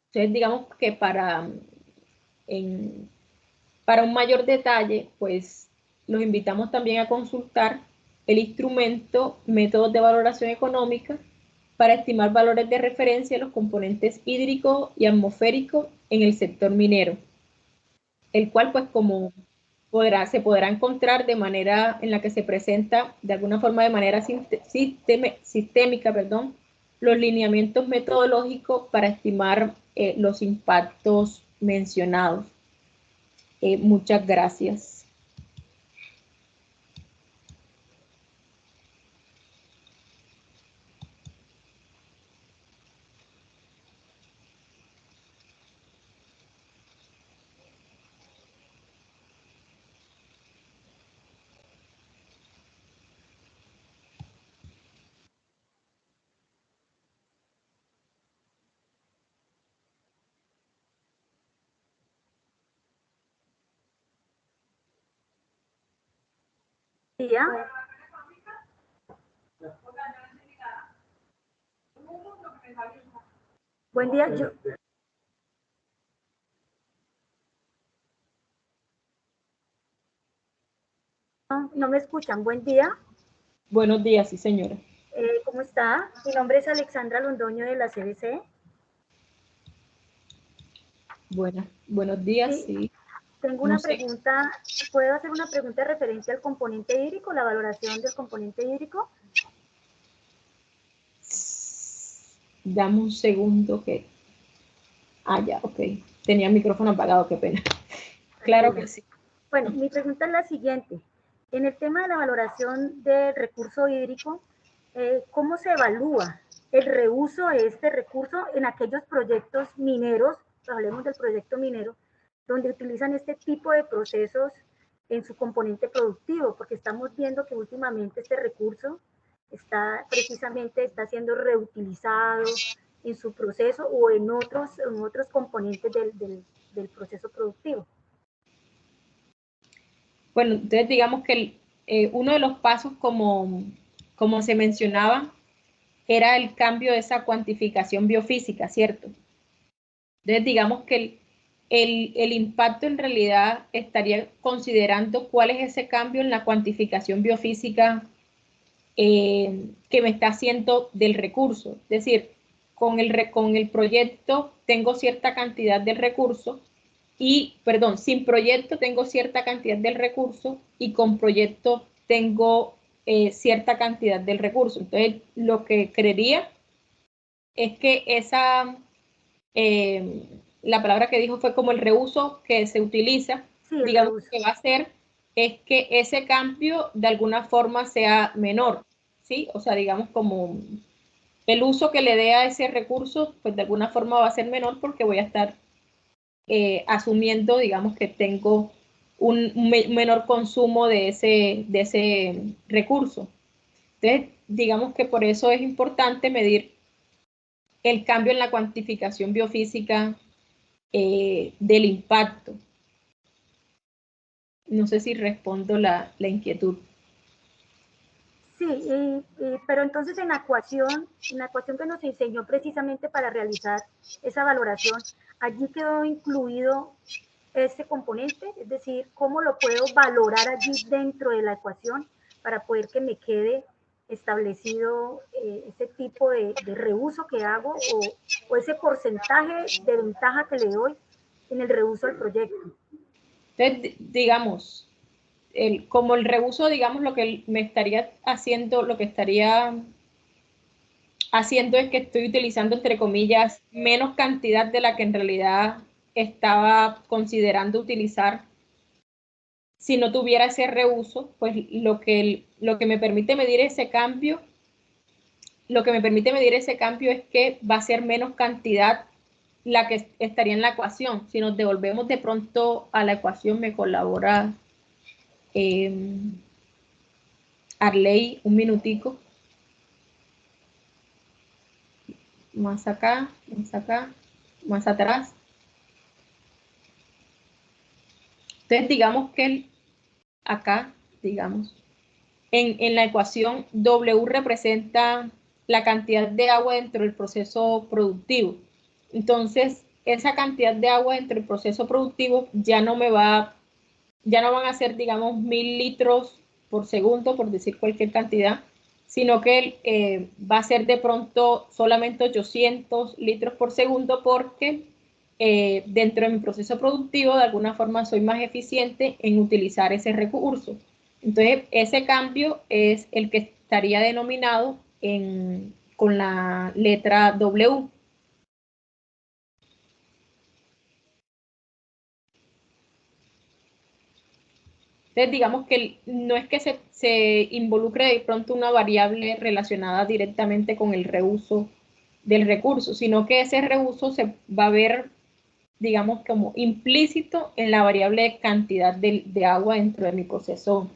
Entonces, digamos que para un mayor detalle, pues los invitamos también a consultar el instrumento Métodos de Valoración Económica para estimar valores de referencia de los componentes hídrico y atmosférico en el sector minero, el cual pues como se podrá encontrar de manera en la que se presenta de alguna forma de manera sistémica, los lineamientos metodológicos para estimar los impactos mencionados. Muchas gracias. Día. Buen día. No me escuchan. Buen día. Buenos días, sí, señora. ¿Cómo está? Mi nombre es Alexandra Londoño de la CBC. Buenos días, sí. Tengo una pregunta. ¿Puedo hacer una pregunta referente al componente hídrico, la valoración del componente hídrico? Dame un segundo que... ya, ok. Tenía el micrófono apagado, qué pena. Claro que sí. Bueno, mi pregunta es la siguiente. En el tema de la valoración del recurso hídrico, ¿cómo se evalúa el reuso de este recurso en aquellos proyectos mineros, hablemos del proyecto minero, donde utilizan este tipo de procesos en su componente productivo? Porque estamos viendo que últimamente este recurso está siendo reutilizado en su proceso o en otros componentes del proceso productivo. Bueno, entonces digamos que uno de los pasos, como se mencionaba, era el cambio de esa cuantificación biofísica, ¿cierto? Entonces digamos que el impacto en realidad estaría considerando cuál es ese cambio en la cuantificación biofísica que me está haciendo del recurso. Es decir, con el proyecto tengo cierta cantidad del recurso sin proyecto tengo cierta cantidad del recurso y con proyecto tengo cierta cantidad del recurso. Entonces, lo que creería es que la palabra que dijo fue como el reuso que se utiliza, sí, digamos que va a hacer es que ese cambio de alguna forma sea menor, ¿sí? O sea, digamos como el uso que le dé a ese recurso, pues de alguna forma va a ser menor porque voy a estar asumiendo, digamos, que tengo un menor consumo de ese recurso. Entonces, digamos que por eso es importante medir el cambio en la cuantificación biofísica del impacto. No sé si respondo la inquietud. Sí, pero entonces en la ecuación que nos enseñó precisamente para realizar esa valoración, allí quedó incluido este componente, es decir, cómo lo puedo valorar allí dentro de la ecuación para poder que me quede establecido ese tipo de reuso que hago o ese porcentaje de ventaja que le doy en el reuso del proyecto. Entonces, digamos, como el reuso, digamos, lo que me estaría haciendo, lo que estaría haciendo es que estoy utilizando, entre comillas, menos cantidad de la que en realidad estaba considerando utilizar. Si no tuviera ese reuso, pues lo que me permite medir ese cambio, es que va a ser menos cantidad la que estaría en la ecuación. Si nos devolvemos de pronto a la ecuación, me colabora Arley un minutico. Más acá, más atrás. Entonces, digamos que acá, digamos, en la ecuación W representa la cantidad de agua dentro del proceso productivo. Entonces, esa cantidad de agua dentro del proceso productivo ya no van a ser, digamos, 1000 litros por segundo, por decir cualquier cantidad, sino que va a ser de pronto solamente 800 litros por segundo porque dentro de mi proceso productivo de alguna forma soy más eficiente en utilizar ese recurso. Entonces, ese cambio es el que estaría denominado con la letra W. Entonces, digamos que no es que se involucre de pronto una variable relacionada directamente con el reuso del recurso, sino que ese reuso se va a ver, digamos, como implícito en la variable de cantidad de agua dentro de mi proceso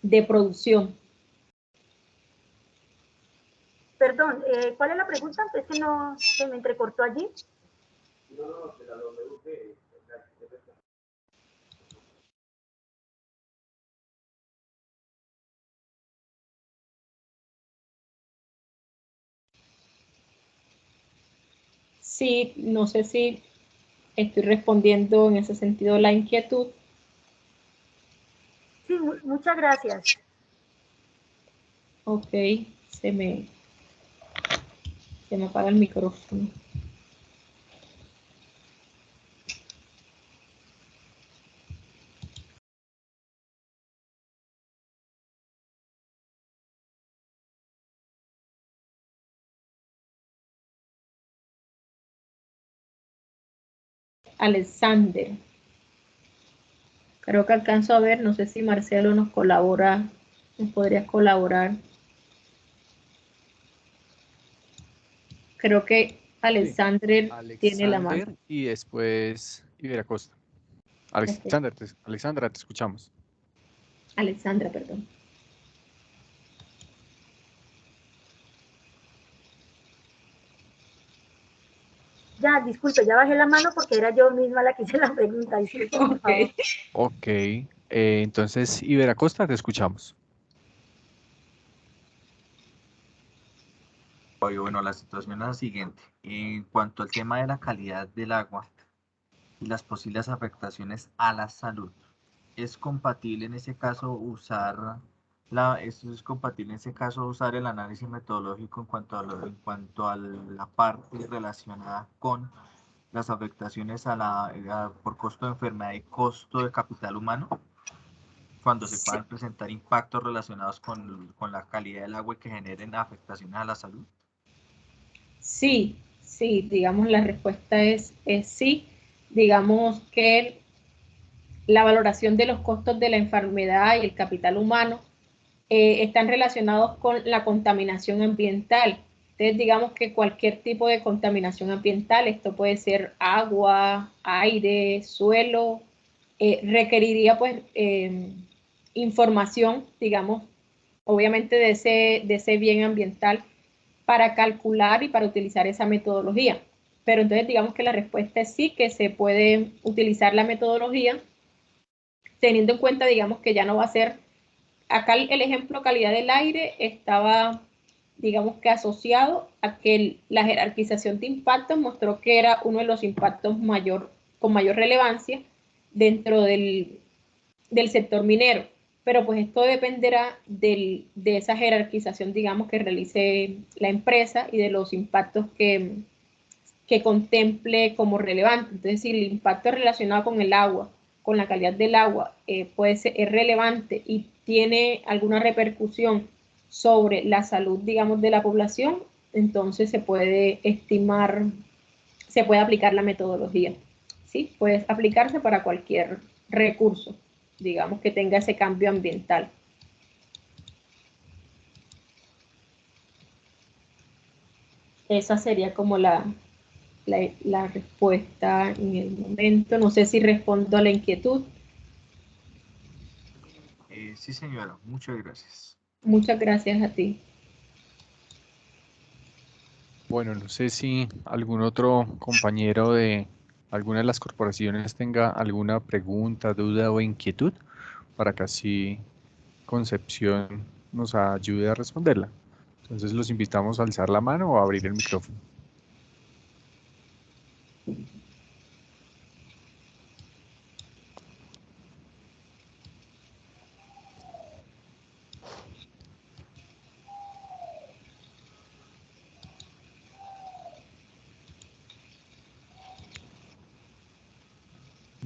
de producción. Perdón, ¿cuál es la pregunta? Es que no se me entrecortó allí. No, de la WP. Sí, no sé si estoy respondiendo en ese sentido la inquietud. Sí, muchas gracias. Ok, se me apaga el micrófono. Alexander. Creo que alcanzo a ver, no sé si Marcelo nos colabora, nos podrías colaborar. Creo que Alexander tiene la mano. Y después Ibera Costa. Alexandra, te escuchamos. Alexandra, perdón. Ya, disculpe, ya bajé la mano porque era yo misma la que hice la pregunta. Disculpe, por favor. Ok, entonces Ibera Costa, te escuchamos. Oye, bueno, la situación es la siguiente. En cuanto al tema de la calidad del agua y las posibles afectaciones a la salud, ¿es compatible en ese caso usar el análisis metodológico en cuanto a la parte relacionada con las afectaciones por costo de enfermedad y costo de capital humano? Cuando se puedan presentar impactos relacionados con la calidad del agua y que generen afectaciones a la salud. Sí, digamos la respuesta es sí. Digamos que la valoración de los costos de la enfermedad y el capital humano están relacionados con la contaminación ambiental. Entonces, digamos que cualquier tipo de contaminación ambiental, esto puede ser agua, aire, suelo, requeriría pues información, digamos, obviamente de ese bien ambiental para calcular y para utilizar esa metodología. Pero entonces digamos que la respuesta es sí, que se puede utilizar la metodología teniendo en cuenta, digamos, que ya no va a ser acá el ejemplo calidad del aire estaba, digamos que asociado a que la jerarquización de impactos mostró que era uno de los impactos con mayor relevancia dentro del sector minero. Pero pues esto dependerá de esa jerarquización, digamos, que realice la empresa y de los impactos que contemple como relevante. Entonces, si el impacto relacionado con el agua, con la calidad del agua, es relevante y tiene alguna repercusión sobre la salud, digamos, de la población, entonces se puede estimar, se puede aplicar la metodología. ¿Sí? Puede aplicarse para cualquier recurso, digamos, que tenga ese cambio ambiental. Esa sería como la respuesta en el momento. No sé si respondo a la inquietud. Sí, señora, muchas gracias. Muchas gracias a ti. Bueno, no sé si algún otro compañero de alguna de las corporaciones tenga alguna pregunta, duda o inquietud para que así Concepción nos ayude a responderla. Entonces los invitamos a alzar la mano o a abrir el micrófono.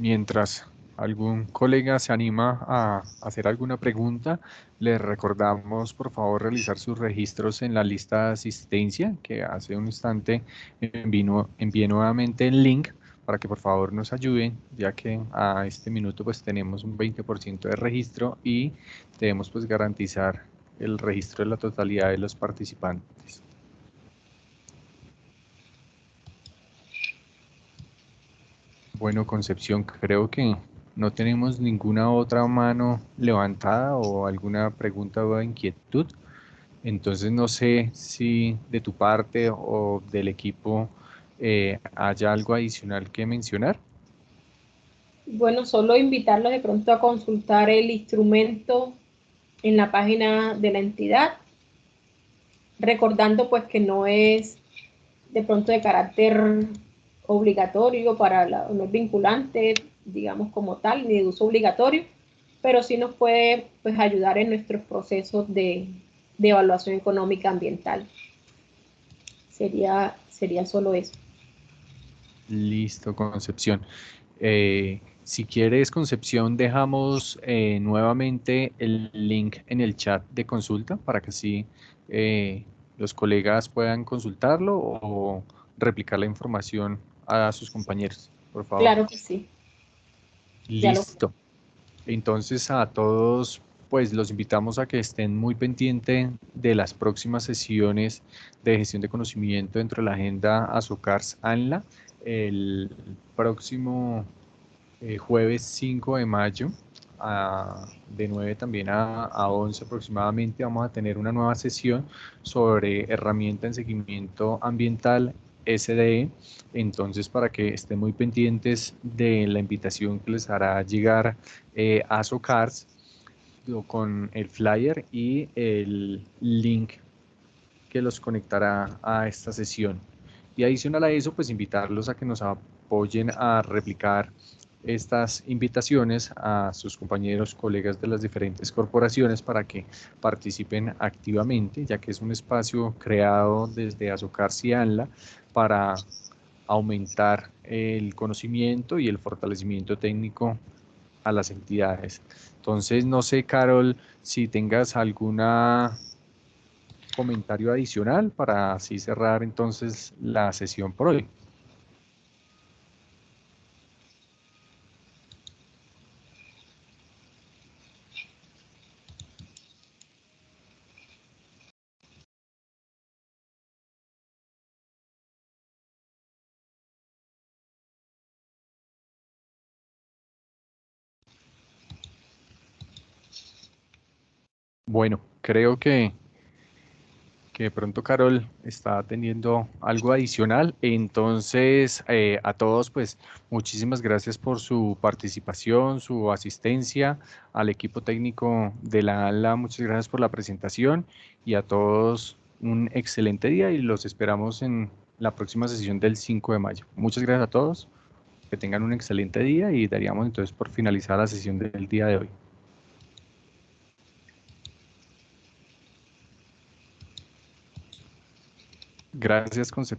Mientras algún colega se anima a hacer alguna pregunta, les recordamos por favor realizar sus registros en la lista de asistencia, que hace un instante envié nuevamente el link para que por favor nos ayuden, ya que a este minuto pues tenemos un 20% de registro y debemos pues garantizar el registro de la totalidad de los participantes. Bueno, Concepción, creo que no tenemos ninguna otra mano levantada o alguna pregunta o inquietud. Entonces, no sé si de tu parte o del equipo haya algo adicional que mencionar. Bueno, solo invitarlos de pronto a consultar el instrumento en la página de la entidad, recordando pues que no es de pronto de carácter obligatorio no es vinculante, digamos como tal, ni de uso obligatorio, pero sí nos puede pues ayudar en nuestros procesos de evaluación económica ambiental. Sería solo eso. Listo, Concepción. Si quieres, Concepción, dejamos nuevamente el link en el chat de consulta para que así los colegas puedan consultarlo o replicar la información a sus compañeros, por favor. Claro que sí. Listo. Entonces a todos, pues los invitamos a que estén muy pendientes de las próximas sesiones de gestión de conocimiento dentro de la agenda Azocars ANLA. El próximo jueves 5 de mayo, de 9 también a 11 aproximadamente, vamos a tener una nueva sesión sobre herramienta en seguimiento ambiental SDE. Entonces, para que estén muy pendientes de la invitación que les hará llegar Azocars con el flyer y el link que los conectará a esta sesión. Y adicional a eso, pues invitarlos a que nos apoyen a replicar estas invitaciones a sus compañeros, colegas de las diferentes corporaciones para que participen activamente, ya que es un espacio creado desde Azocar Cianla para aumentar el conocimiento y el fortalecimiento técnico a las entidades. Entonces, no sé, Carol, si tengas alguna comentario adicional para así cerrar entonces la sesión por hoy. Bueno, creo que que de pronto Carol está teniendo algo adicional. Entonces, a todos, pues, muchísimas gracias por su participación, su asistencia, al equipo técnico de la ALA, muchas gracias por la presentación, y a todos un excelente día y los esperamos en la próxima sesión del 5 de mayo. Muchas gracias a todos, que tengan un excelente día y daríamos entonces por finalizar la sesión del día de hoy. Gracias, Concepción.